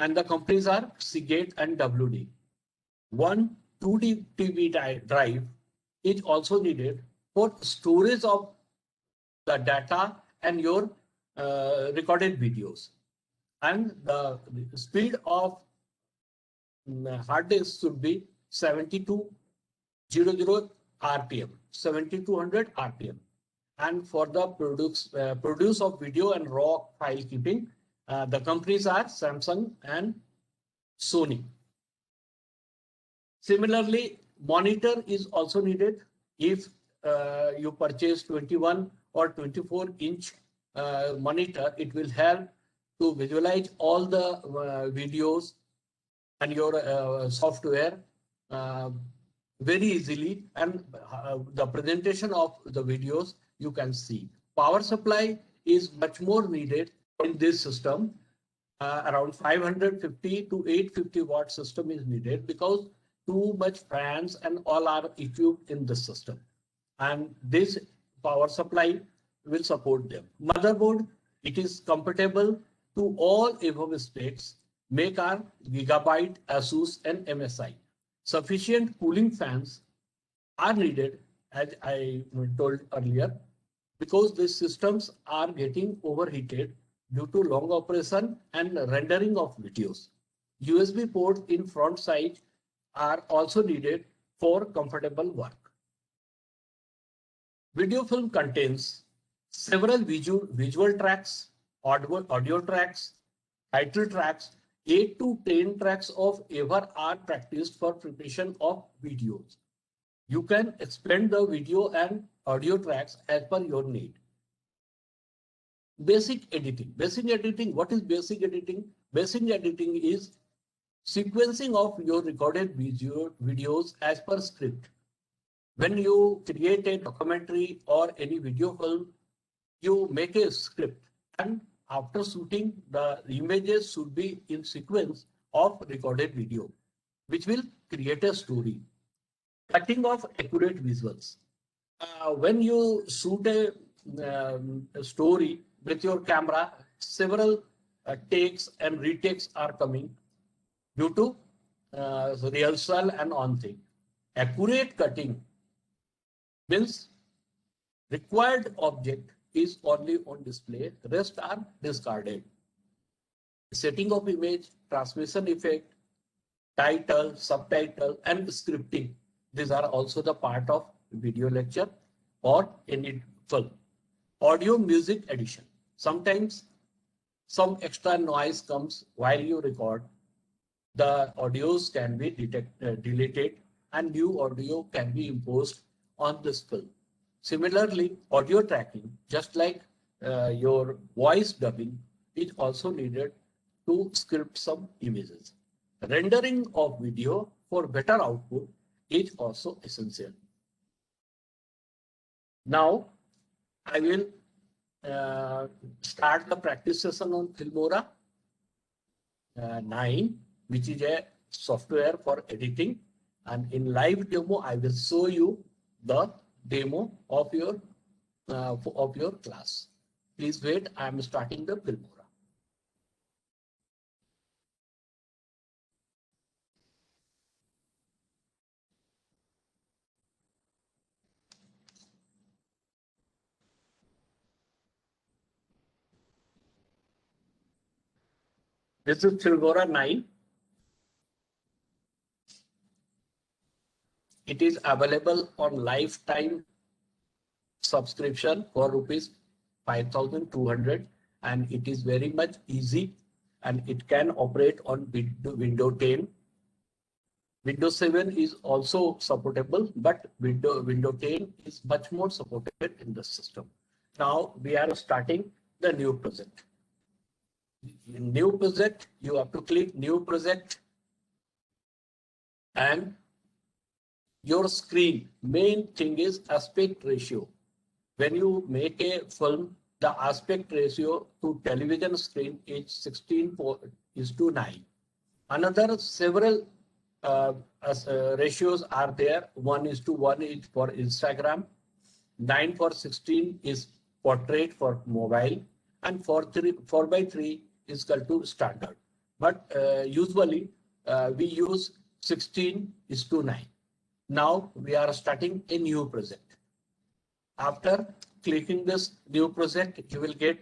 and the companies are Seagate and WD. One 2D TV drive is also needed for storage of the data and your recorded videos. And the speed of hard disk should be 7200 RPM, 7200 RPM. And for the produce of video and raw file keeping, the companies are Samsung and Sony. Similarly, monitor is also needed. If you purchase 21 or 24-inch monitor, it will help to visualize all the videos and your software very easily, and the presentation of the videos you can see. Power supply is much more needed in this system. Around 550 to 850 watt system is needed because too much fans and all are equipped in the system, and this power supply will support them. Motherboard, it is compatible to all above specs. Make are Gigabyte, Asus and MSI. Sufficient cooling fans are needed, as I told earlier, because these systems are getting overheated due to long operation and rendering of videos. USB ports in front side are also needed for comfortable work. Video film contains several visual tracks, audio tracks, title tracks. 8 to 10 tracks of ever are practiced for preparation of videos. You can expand the video and audio tracks as per your need. Basic editing. Basic editing. What is basic editing? Basic editing is sequencing of your recorded videos as per script. When you create a documentary or any video film, you make a script, and after shooting, the images should be in sequence of recorded video, which will create a story. Cutting of accurate visuals. When you shoot a story with your camera, several takes and retakes are coming due to rehearsal and on thing. Accurate cutting means required object is only on display, the rest are discarded. Setting of image, transmission effect, title, subtitle, and scripting. These are also the part of video lecture or any film. Audio music addition. Sometimes some extra noise comes while you record. The audios can be deleted and new audio can be imposed on this film. Similarly, audio tracking, just like your voice dubbing, is also needed to script some images. Rendering of video for better output is also essential. Now, I will start the practice session on Filmora 9, which is a software for editing. And in live demo, I will show you the demo of your class. Please wait, I am starting the Filmora. This is Filmora 9. It is available on lifetime subscription for rupees 5,200, and it is very much easy, and it can operate on Windows 10. Windows 7 is also supportable, but Windows 10 is much more supported in the system. Now we are starting the new project. In new project, you have to click new project, and your screen, main thing is aspect ratio. When you make a film, the aspect ratio to television screen is 16:9. Another several ratios are there. 1:1 is for Instagram, 9:16 is portrait for mobile, and 4:3 is equal to standard. but usually we use 16:9. Now we are starting a new project. After clicking this new project, you will get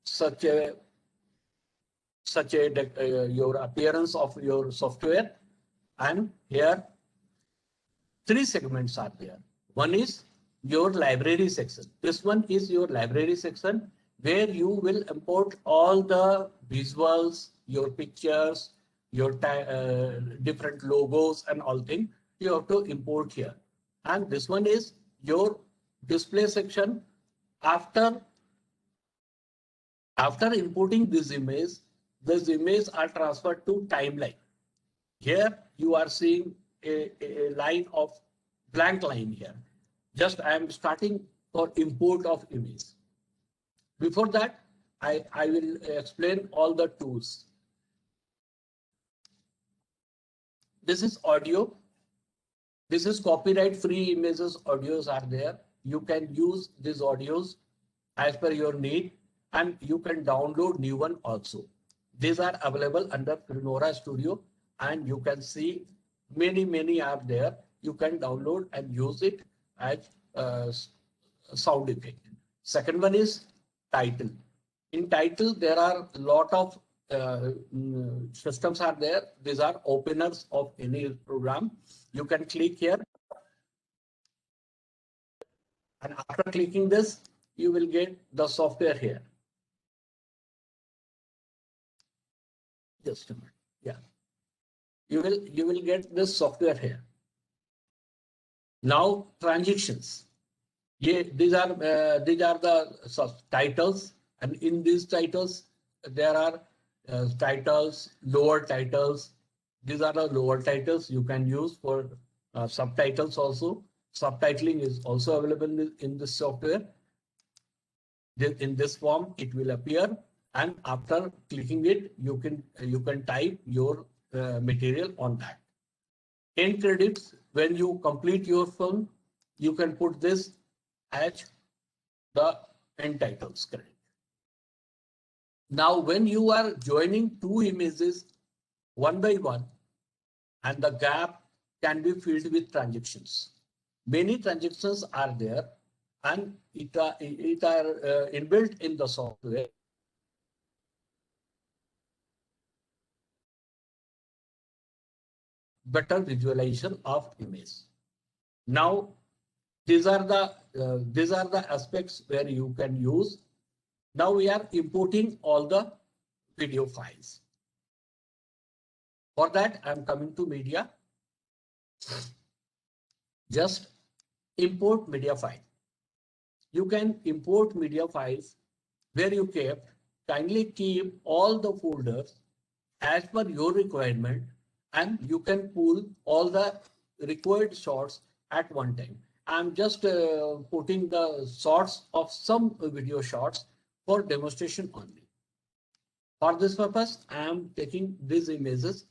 such a your appearance of your software, and here three segments are there. One is your library section. This one is your library section where you will import all the visuals, your pictures, your different logos and all things you have to import here. And this one is your display section. After importing these images are transferred to timeline. Here you are seeing a line of blank line here. Just I am starting for import of image. Before that, I will explain all the tools. This is audio. This is copyright free images. Audios are there. You can use these audios as per your need, and you can download new one also. These are available under Filmora Studio, and you can see many are there. You can download and use it as sound effect. Second one is title. In title, there are a lot of systems are there. These are openers of any program. You can click here, and after clicking this, you will get the software here. Just a minute. Yeah, you will get this software here. Now transactions. Yeah, these are the titles, and in these titles there are titles, lower titles. These are the lower titles you can use for subtitles also. Subtitling is also available in this software. In this form, it will appear, and after clicking it, you can type your material on that. End credits. When you complete your film, you can put this as the end titles credit. Now, when you are joining two images one by one, and the gap can be filled with transactions. Many transactions are there, and it are inbuilt in the software. Better visualization of image. Now, these are the aspects where you can use. Now we are importing all the video files. For that, I'm coming to media. Just import media file. You can import media files where you kept. Kindly keep all the folders as per your requirement, and you can pull all the required shots at one time. I'm just putting the shots of some video shots for demonstration only. For this purpose, I am taking these images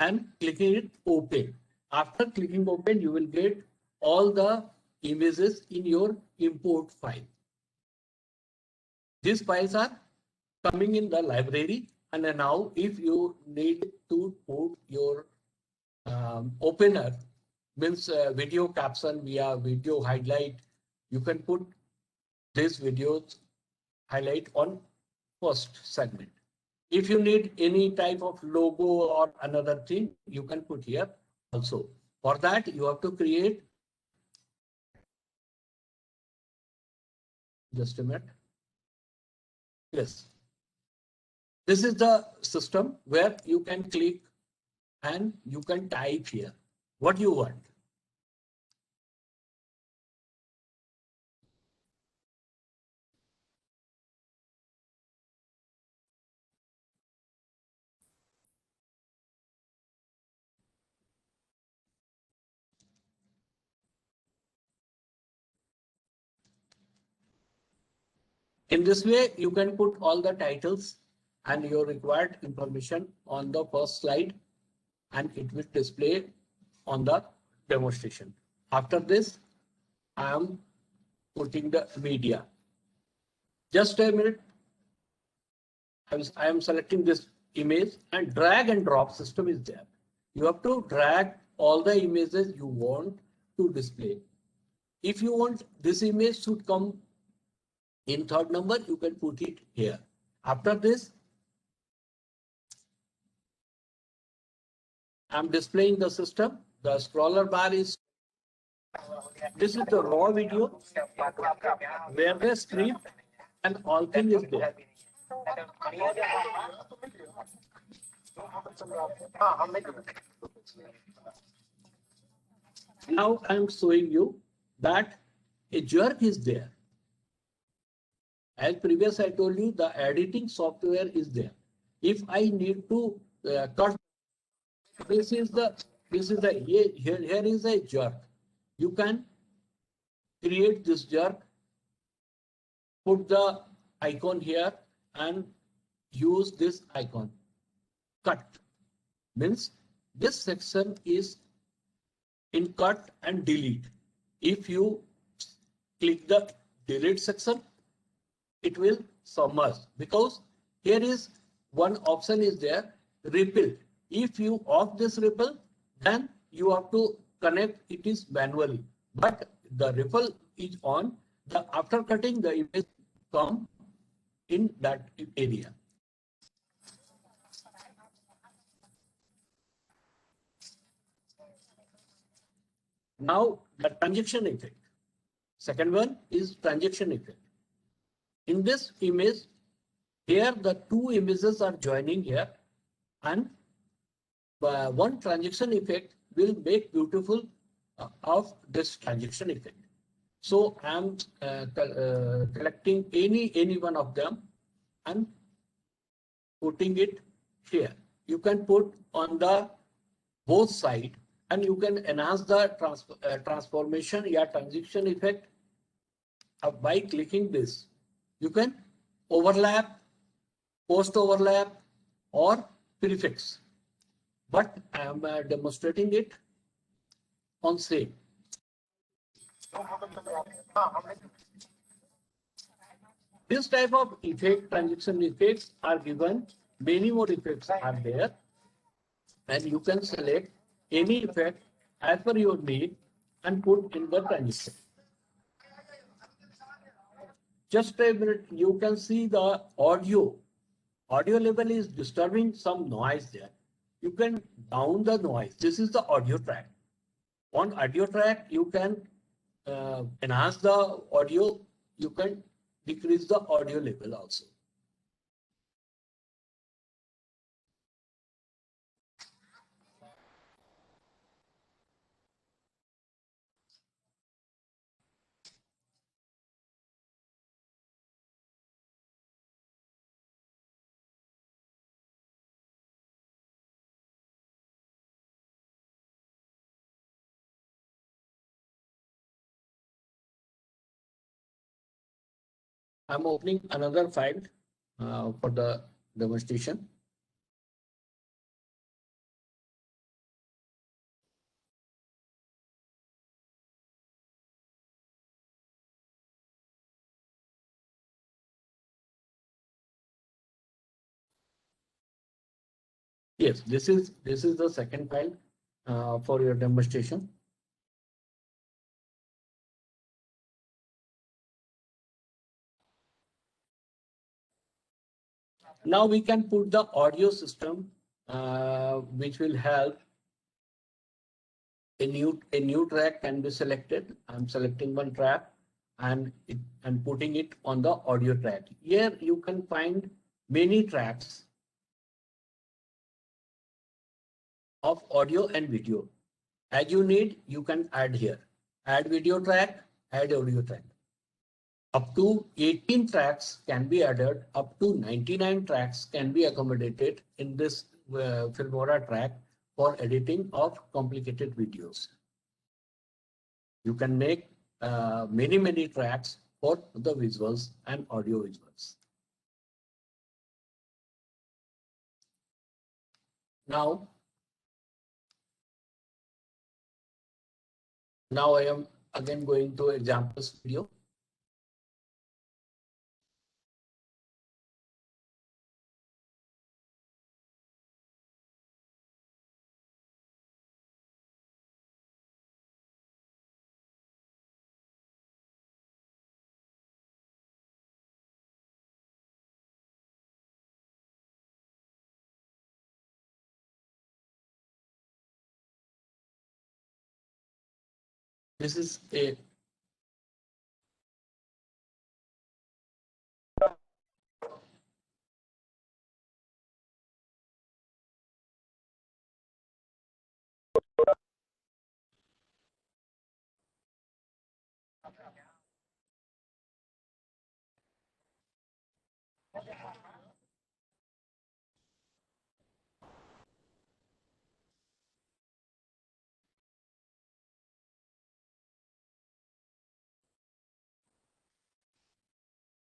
and clicking it open. After clicking open, you will get all the images in your import file. These files are coming in the library, and now if you need to put your opener, means video caption via video highlight, you can put this video highlight on first segment. If you need any type of logo or another thing, you can put here also. For that, you have to create. Just a minute. Yes. This is the system where you can click and you can type here what you want. In this way, you can put all the titles and your required information on the first slide, and it will display on the demonstration. After this, I am putting the media. Just a minute. I am selecting this image, and drag and drop system is there. You have to drag all the images you want to display. If you want this image should come in third number, you can put it here. After this, I'm displaying the system. The scroller bar is, this is the raw video where the script and all thing is there. Now I'm showing you that a jerk is there. As previous I told you, the editing software is there. If I need to cut, this is the here is a jerk. You can create this jerk, put the icon here and use this icon. Cut means this section is in cut and delete. If you click the delete section, it will submerge, because here is one option is there, ripple. If you off this ripple, then you have to connect it is manually, but the ripple is on. The after cutting, the image come in that area. Now the transition effect. Second one is transition effect. In this image, here the two images are joining here, and one transition effect will make beautiful of this transition effect. So I am collecting any one of them and putting it here. You can put on the both side, and you can enhance the transformation or transition effect by clicking this. You can overlap, post overlap, or prefix. But I am demonstrating it on same. This type of effect, transition effects are given. Many more effects are there, and you can select any effect as per your need and put in the transition. Just a minute, you can see the audio. Audio level is disturbing some noise there. You can down the noise. This is the audio track. On audio track, you can enhance the audio. You can decrease the audio level also. I'm opening another file for the demonstration. Yes, this is the second file for your demonstration. Now we can put the audio system, which will help. A new track can be selected. I'm selecting one track and putting it on the audio track. Here you can find many tracks of audio and video. As you need, you can add here. Add video track, add audio track. Up to 18 tracks can be added. Up to 99 tracks can be accommodated in this Filmora track for editing of complicated videos. You can make many tracks for the visuals and audio visuals. Now I am again going to examples video. This is a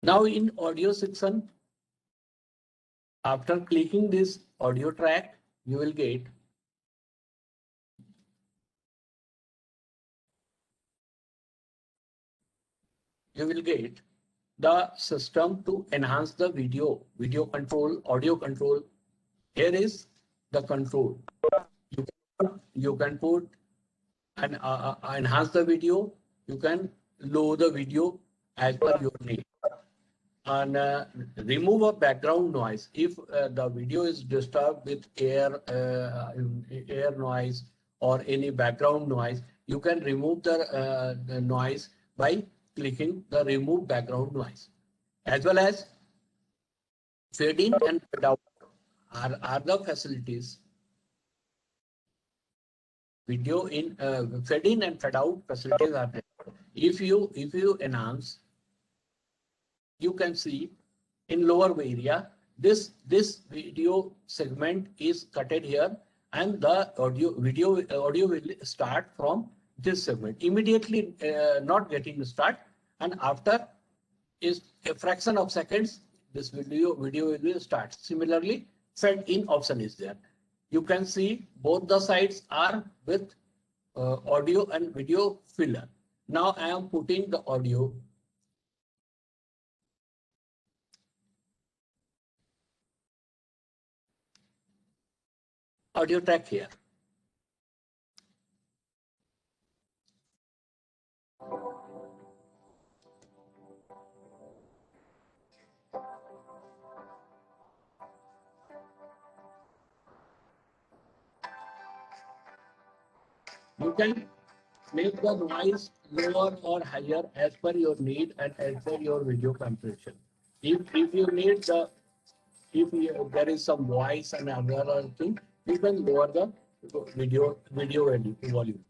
now in audio section. After clicking this audio track, you will get the system to enhance the video control, audio control. Here is the control. You can put and enhance the video. You can lower the video as per your need. And remove a background noise. If the video is disturbed with air noise or any background noise, you can remove the noise by clicking the remove background noise. As well as fade in and fade out are the facilities. Video in fade in and fade out facilities are there. If you enhance, you can see in lower area this video segment is cutted here, and the audio will start from this segment immediately, not getting start, and after is a fraction of seconds this video will start. Similarly, fade in option is there. You can see both the sides are with audio and video filler. Now I am putting the audio track here. You can make the noise lower or higher as per your need and as per your video compression. If you need the there is some voice and other thing, you can lower the video volume.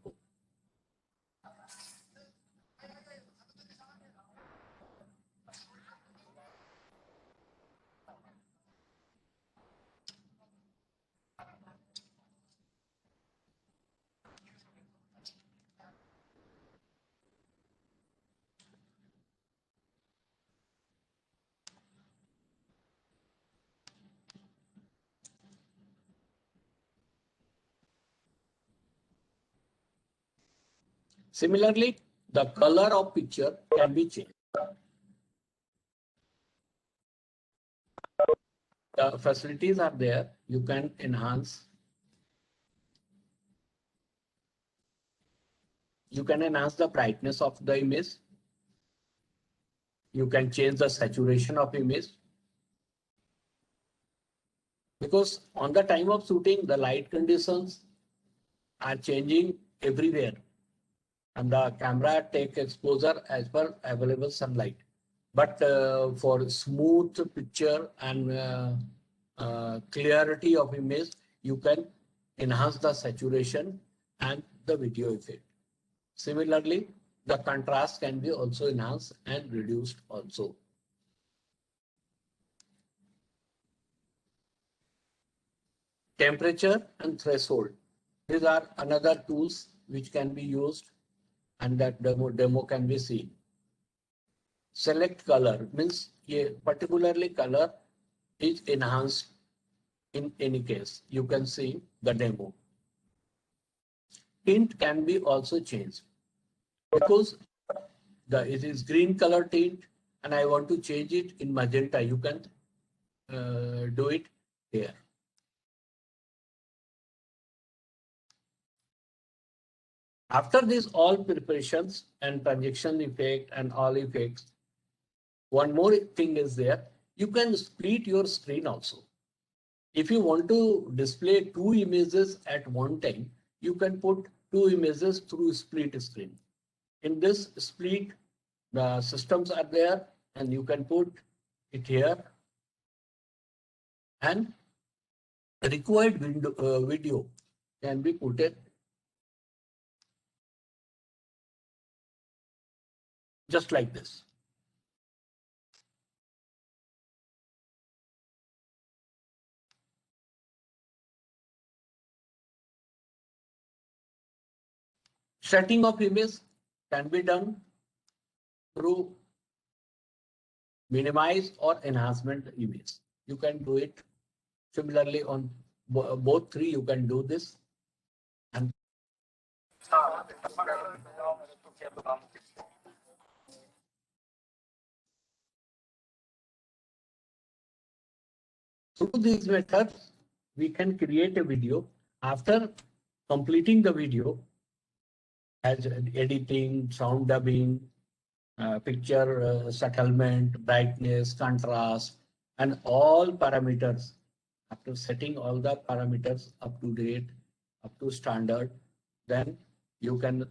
Similarly, the color of picture can be changed. The facilities are there. You can enhance. You can enhance the brightness of the image. You can change the saturation of image. Because on the time of shooting, the light conditions are changing everywhere, and the camera take exposure as per available sunlight. But for smooth picture and clarity of image, you can enhance the saturation and the video effect. Similarly, the contrast can be also enhanced and reduced also. Temperature and threshold. These are another tools which can be used, and that demo can be seen. Select color means particularly color is enhanced in any case. You can see the demo. Tint can be also changed because it is green color tint and I want to change it in magenta. You can do it here. After this all preparations and projection effect and all effects, one more thing is there. You can split your screen also. If you want to display two images at one time, you can put two images through split screen. In this split, the systems are there, and you can put it here, and required video can be put it just like this. Setting of image can be done through minimize or enhancement image. You can do it similarly on both three. You can do this, and through these methods, we can create a video. After completing the video, as editing, sound dubbing, picture settlement, brightness, contrast, and all parameters. After setting all the parameters up to date, up to standard, then you can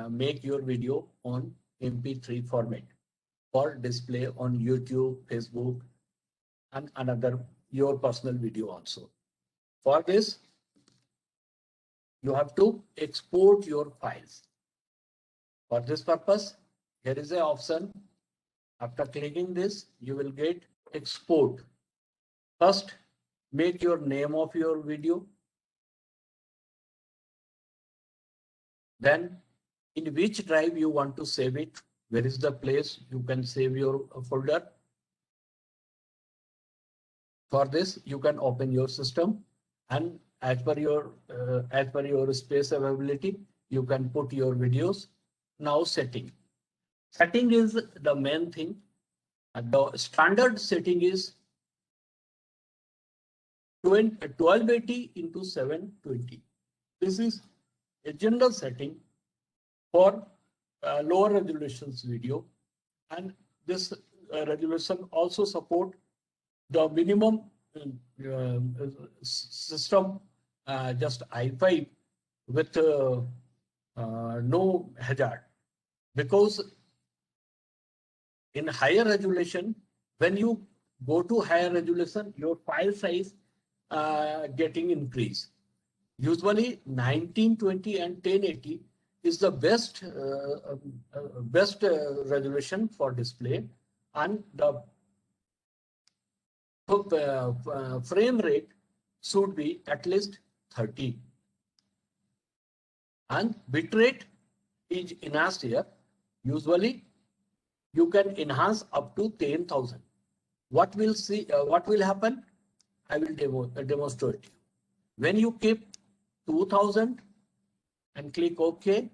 make your video on MP3 format for display on YouTube, Facebook, and another your personal video also. For this, you have to export your files. For this purpose, here is an option. After clicking this, you will get export. First, make your name of your video. Then, in which drive you want to save it, where is the place you can save your folder. For this, you can open your system, and as per your space availability, you can put your videos. Now setting. Setting is the main thing. The standard setting is 1280 into 720. This is a general setting for lower resolutions video, and this resolution also support the minimum system, just i5 with no hazard, because in higher resolution, when you go to higher resolution, your file size getting increased. Usually 1920 and 1080 is the best resolution for display, and the frame rate should be at least 30, and bit rate is enhanced here. Usually you can enhance up to 10,000. What will happen? I will demonstrate you. When you keep 2000 and click OK,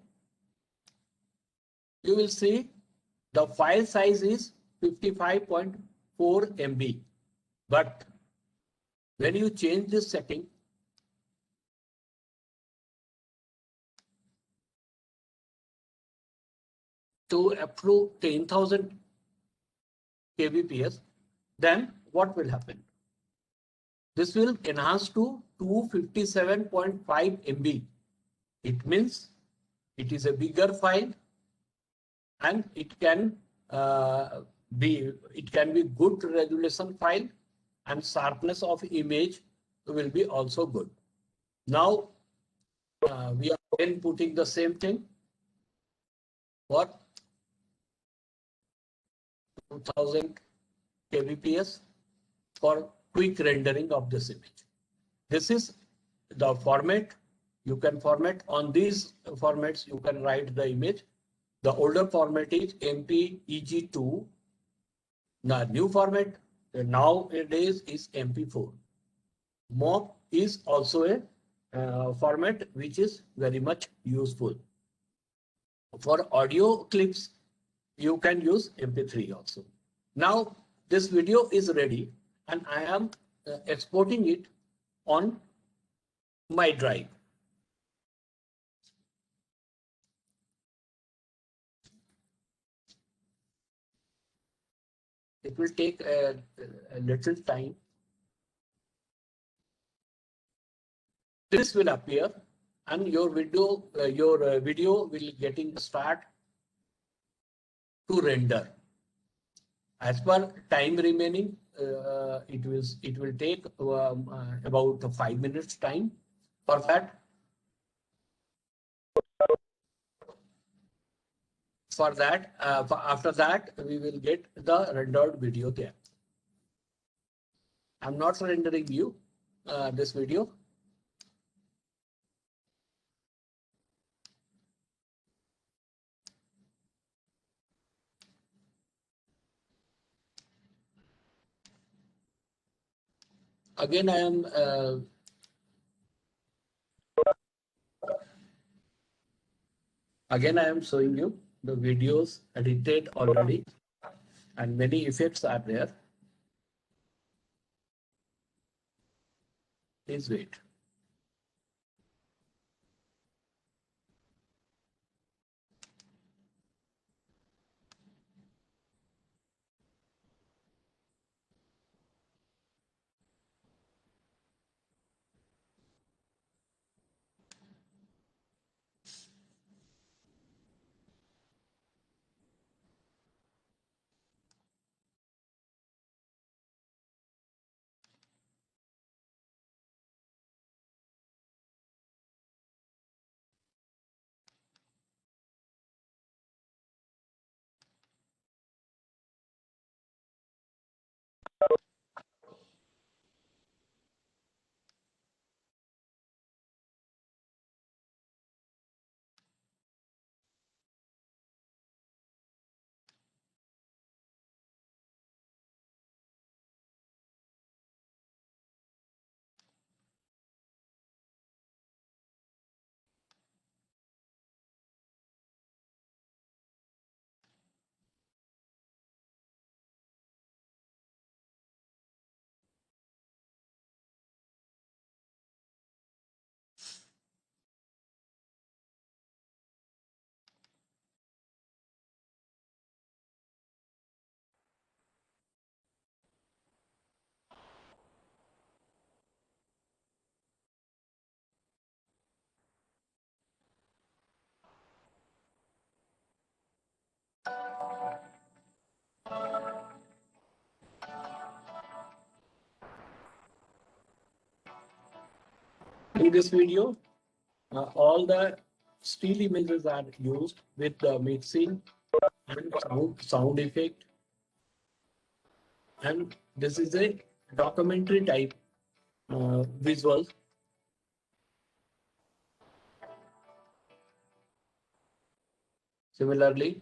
you will see the file size is 55.4 MB. But when you change this setting to approve 10,000 kbps, then what will happen? This will enhance to 257.5 MB. It means it is a bigger file, and it can be good resolution file, and sharpness of image will be also good. Now we are again putting the same thing for 2000 kbps for quick rendering of this image. This is the format. You can format on these formats. You can write the image. The older format is MPEG2. The new format nowadays is MP4. MOP is also a format which is very much useful. For audio clips, you can use MP3 also. Now this video is ready, and I am exporting it on my drive. It will take a little time. This will appear, and your video will getting start to render. As per time remaining, it will take about 5 minutes time for that. After that, we will get the rendered video there. I'm not rendering you this video. Again, I am showing you the videos edited already, and many effects are there. Please wait. In this video, all the still images are used with the mixing and sound effect, and this is a documentary type visuals. Similarly,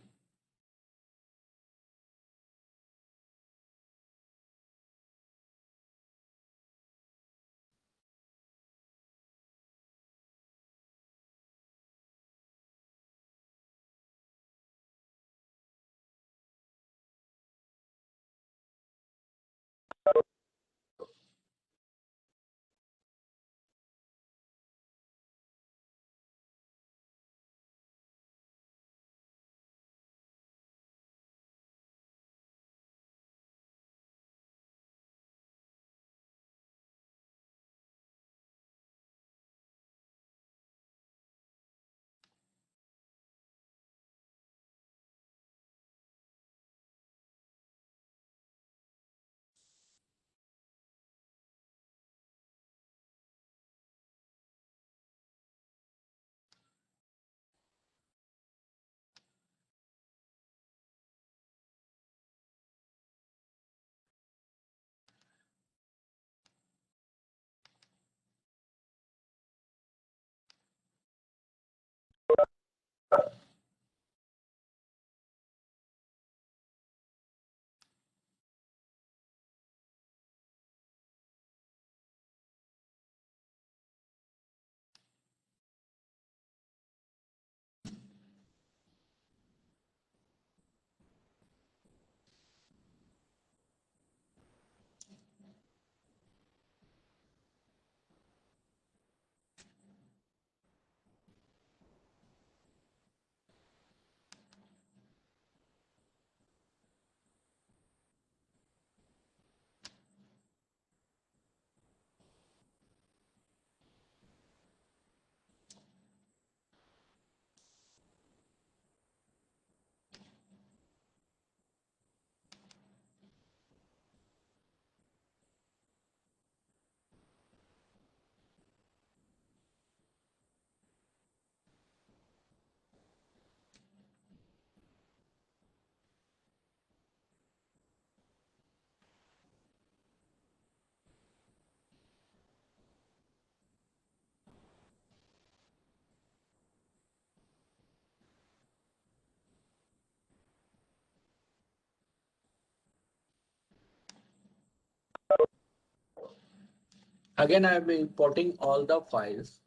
Again, I am importing all the files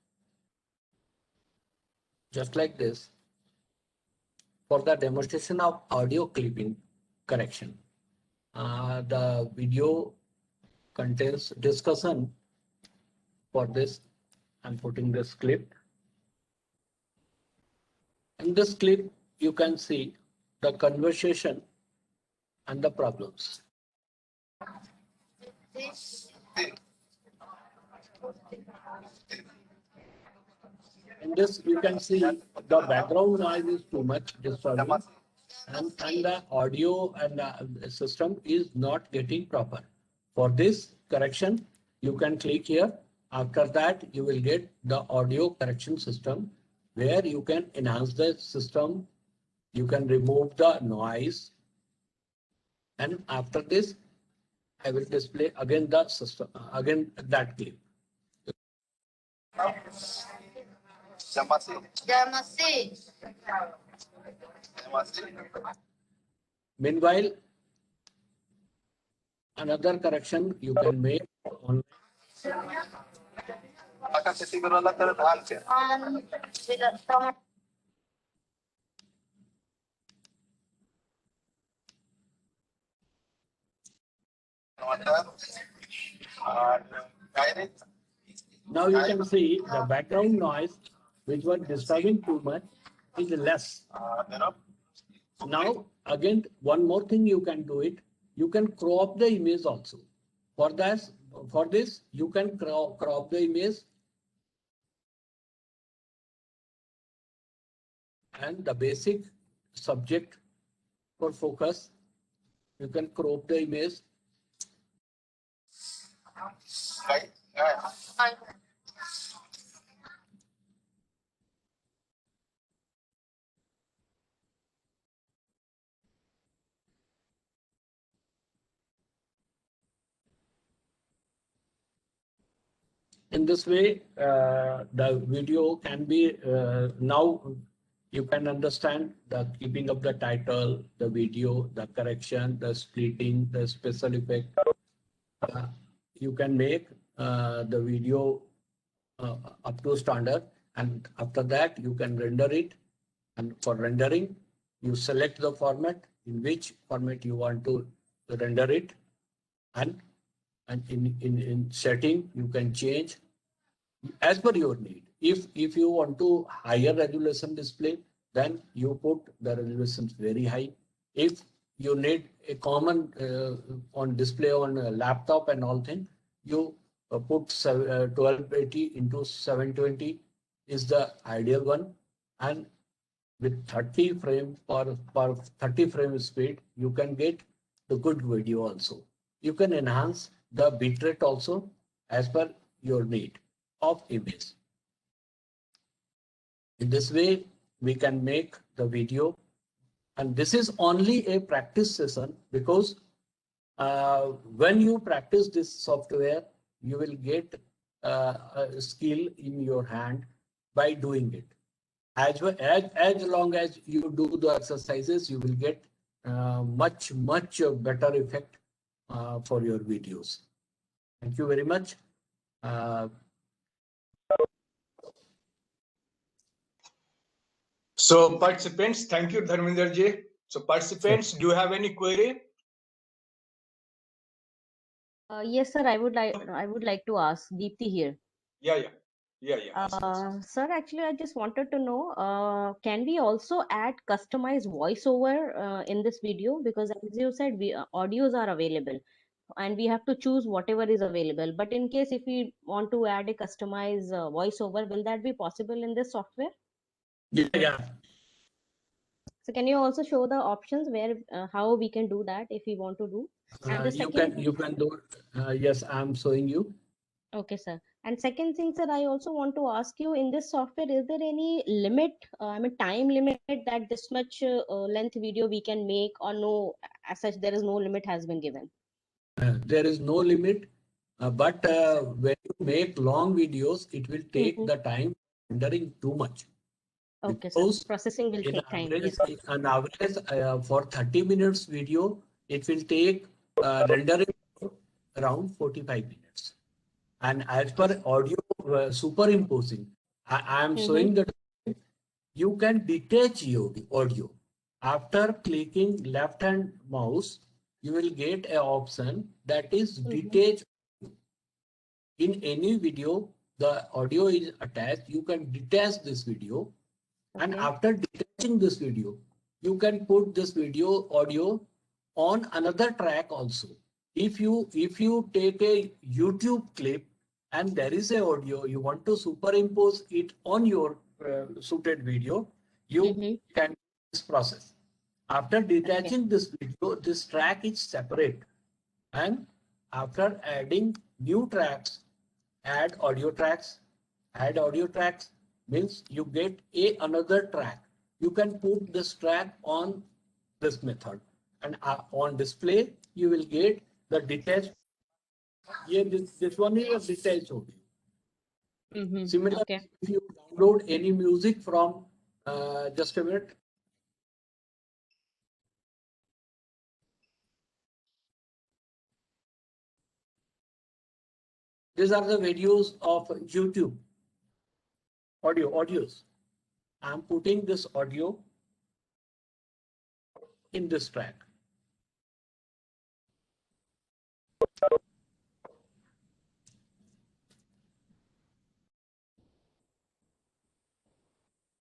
just like this for the demonstration of audio clipping correction. The video contains discussion. For this, I'm putting this clip. In this clip, you can see the conversation and the problems. In this, you can see the background noise is too much disturbing, and the audio and the system is not getting proper. For this correction, you can click here. After that, you will get the audio correction system where you can enhance the system. You can remove the noise. And after this, I will display again the system, again that clip. Meanwhile, another correction you can make on now you can see the background noise which was disturbing too much is less. Now again, one more thing you can do it. You can crop the image also. For this, you can crop the image and the basic subject for focus. You can crop the image. In this way, the video can be now you can understand the keeping of the title, the video, the correction, the splitting, the special effect. You can make the video up to standard, and after that you can render it. And for rendering, you select the format in which format you want to render it, and in setting you can change as per your need. If you want to higher resolution display, then you put the resolutions very high. If you need a common on display on a laptop and all things, you put 1280 into 720 is the ideal one, and with 30 frame per 30 frame speed, you can get the good video also. You can enhance the bitrate also as per your need of image. In this way, we can make the video, and this is only a practice session because when you practice this software, you will get a skill in your hand by doing it. As long as you do the exercises, you will get much better effect for your videos. Thank you very much. So participants, thank you, Dharminder ji. So participants, do you have any query? Yes, sir. I would like to ask Deepti here. Yeah. Sir, actually, I just wanted to know, can we also add customized voiceover in this video? Because as you said, audios are available and we have to choose whatever is available. But in case if we want to add a customized voiceover, will that be possible in this software? Yeah. So can you also show the options where how we can do that if we want to do? And the second, you can do it. Yes, I'm showing you. Okay, sir. And second thing, sir, I also want to ask you, in this software, is there any limit, time limit that this much length video we can make, or no, as such, there is no limit has been given? There is no limit, but when you make long videos, it will take the time rendering too much. Okay, so processing will take time. Yes. On average, for 30 minutes video, it will take rendering around 45 minutes. And as per audio superimposing, I am showing that you can detach your audio. After clicking left hand mouse, you will get an option that is detach. In any video, the audio is attached. You can detach this video. And after detaching this video, you can put this video audio on another track also. If you take a YouTube clip and there is a audio, you want to superimpose it on your suited video, you can do this process. After detaching this video, this track is separate. And after adding new tracks, add audio tracks means you get another track. You can put this track on this method, and on display you will get the detached. Yeah, this one is a detached audio. Similarly, if you download any music from just a minute. These are the videos of YouTube audios. I'm putting this audio in this track.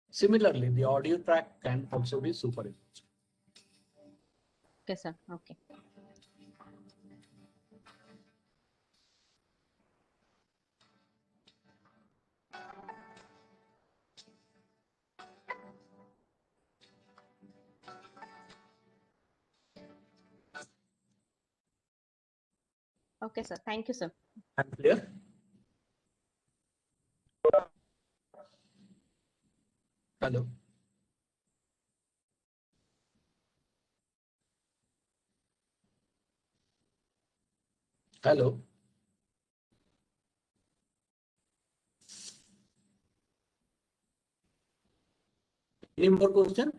Similarly, the audio track can also be superimposed. Okay, sir. Okay. Okay, sir. Thank you, sir. I'm clear? Hello. Hello. Any more question?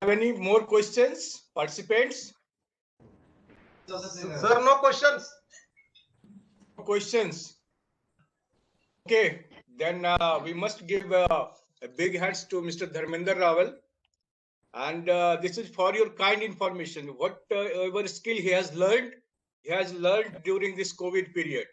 Have any more questions, participants? Sir, no questions. Questions. Okay, then we must give a big hands to Mr. Dharmender Rawal. And this is for your kind information. Whatever skill he has learned during this COVID period.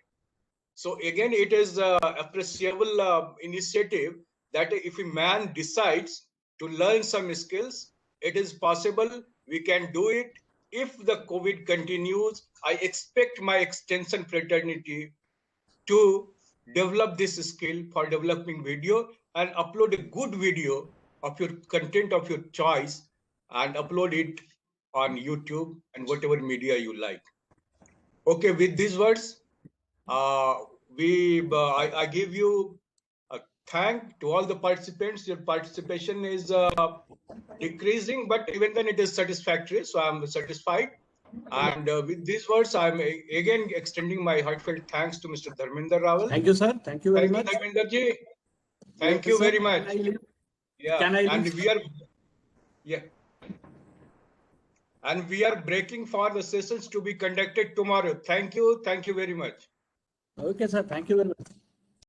So again, it is appreciable initiative that if a man decides to learn some skills, it is possible we can do it. If the COVID continues, I expect my extension fraternity to develop this skill for developing video and upload a good video of your content of your choice and upload it on YouTube and whatever media you like. Okay, with these words, I give you a thank to all the participants. Your participation is decreasing, but even then it is satisfactory. So I'm satisfied. And with these words, I'm again extending my heartfelt thanks to Mr. Dharmender Rawal. Thank you, sir. Thank you very much. Dharmender ji. Thank Okay, you sir. very much. Yeah, Can I and leave? we are breaking for the sessions to be conducted tomorrow. Thank you very much. Okay, sir. Thank you very much.